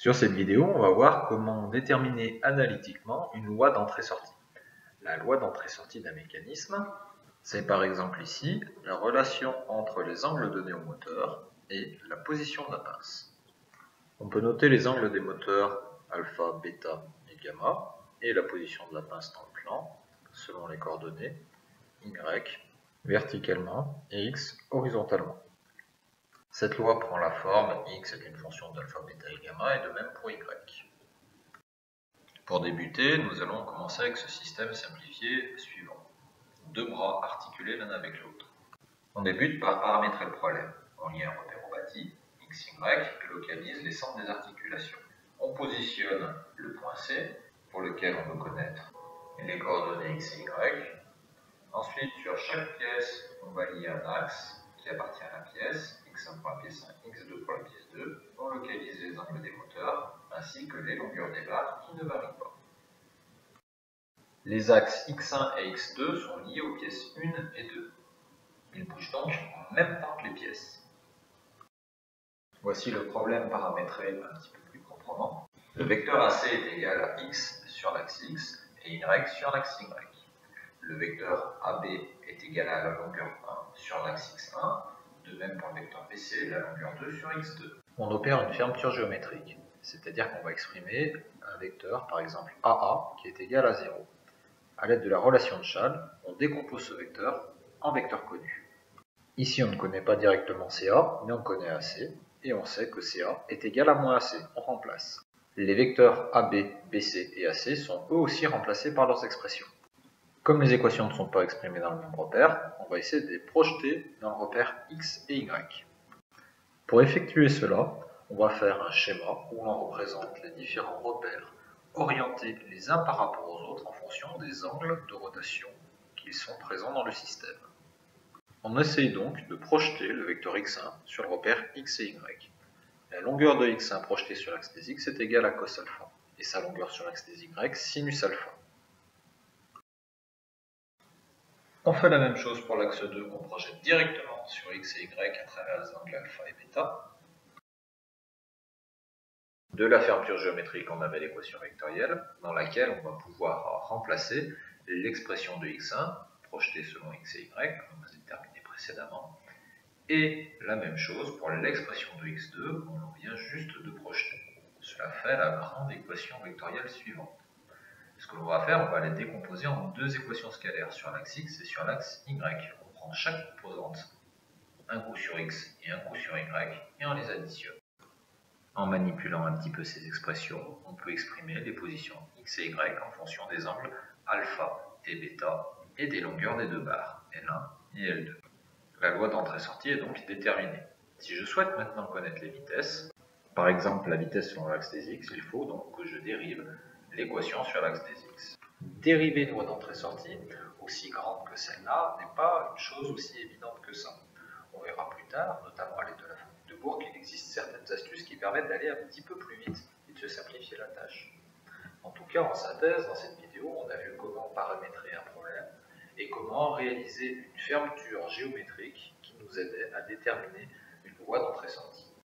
Sur cette vidéo, on va voir comment déterminer analytiquement une loi d'entrée-sortie. La loi d'entrée-sortie d'un mécanisme, c'est par exemple ici la relation entre les angles donnés au moteur et la position de la pince. On peut noter les angles des moteurs alpha, bêta et gamma et la position de la pince dans le plan selon les coordonnées y verticalement et x horizontalement. Cette loi prend la forme x est une fonction d'alpha, bêta et gamma, et de même pour y. Pour débuter, nous allons commencer avec ce système simplifié suivant. Deux bras articulés l'un avec l'autre. On débute par paramétrer le problème. On lit un repère au bâti, x, y, et localise les centres des articulations. On positionne le point C, pour lequel on veut connaître les coordonnées x et y. Ensuite, sur chaque pièce, on va lier un axe qui appartient à la pièce, x1 pour la pièce 1, x2 pour la pièce 2. On localise les angles des moteurs, ainsi que les longueurs des barres qui ne varient pas. Les axes x1 et x2 sont liés aux pièces 1 et 2. Ils bougent donc en même temps que les pièces. Voici le problème paramétré un petit peu plus proprement. Le vecteur AC est égal à x sur l'axe x et y sur l'axe y. Le vecteur AB est égal à la longueur 1 sur l'axe x1, de même pour le vecteur BC, la longueur 2 sur x2. On opère une fermeture géométrique, c'est-à-dire qu'on va exprimer un vecteur, par exemple AA, qui est égal à 0. À l'aide de la relation de Chasles, on décompose ce vecteur en vecteurs connus. Ici, on ne connaît pas directement CA, mais on connaît AC, et on sait que CA est égal à moins AC, on remplace. Les vecteurs AB, BC et AC sont eux aussi remplacés par leurs expressions. Comme les équations ne sont pas exprimées dans le même repère, on va essayer de les projeter dans le repère x et y. Pour effectuer cela, on va faire un schéma où l'on représente les différents repères orientés les uns par rapport aux autres en fonction des angles de rotation qui sont présents dans le système. On essaye donc de projeter le vecteur x1 sur le repère x et y. La longueur de x1 projetée sur l'axe des x est égale à cos alpha, et sa longueur sur l'axe des y, sinus alpha. On fait la même chose pour l'axe 2 qu'on projette directement sur x et y à travers les angles alpha et bêta. De la fermeture géométrique, on avait l'équation vectorielle dans laquelle on va pouvoir remplacer l'expression de x1 projetée selon x et y, comme on a déterminé précédemment, et la même chose pour l'expression de x2 qu'on vient juste de projeter. Cela fait la grande équation vectorielle suivante. Ce que l'on va faire, on va les décomposer en deux équations scalaires sur l'axe x et sur l'axe y. On prend chaque composante, un coup sur x et un coup sur y, et on les additionne. En manipulant un petit peu ces expressions, on peut exprimer les positions x et y en fonction des angles alpha et bêta et des longueurs des deux barres, L1 et L2. La loi d'entrée-sortie est donc déterminée. Si je souhaite maintenant connaître les vitesses, par exemple la vitesse sur l'axe des x, il faut donc que je dérive l'équation sur l'axe des x. Dériver une loi d'entrée-sortie, aussi grande que celle-là, n'est pas une chose aussi évidente que ça. On verra plus tard, notamment à l'aide de la formule de Bourg, qu'il existe certaines astuces qui permettent d'aller un petit peu plus vite et de se simplifier la tâche. En tout cas, en synthèse, dans cette vidéo, on a vu comment paramétrer un problème et comment réaliser une fermeture géométrique qui nous aidait à déterminer une loi d'entrée-sortie.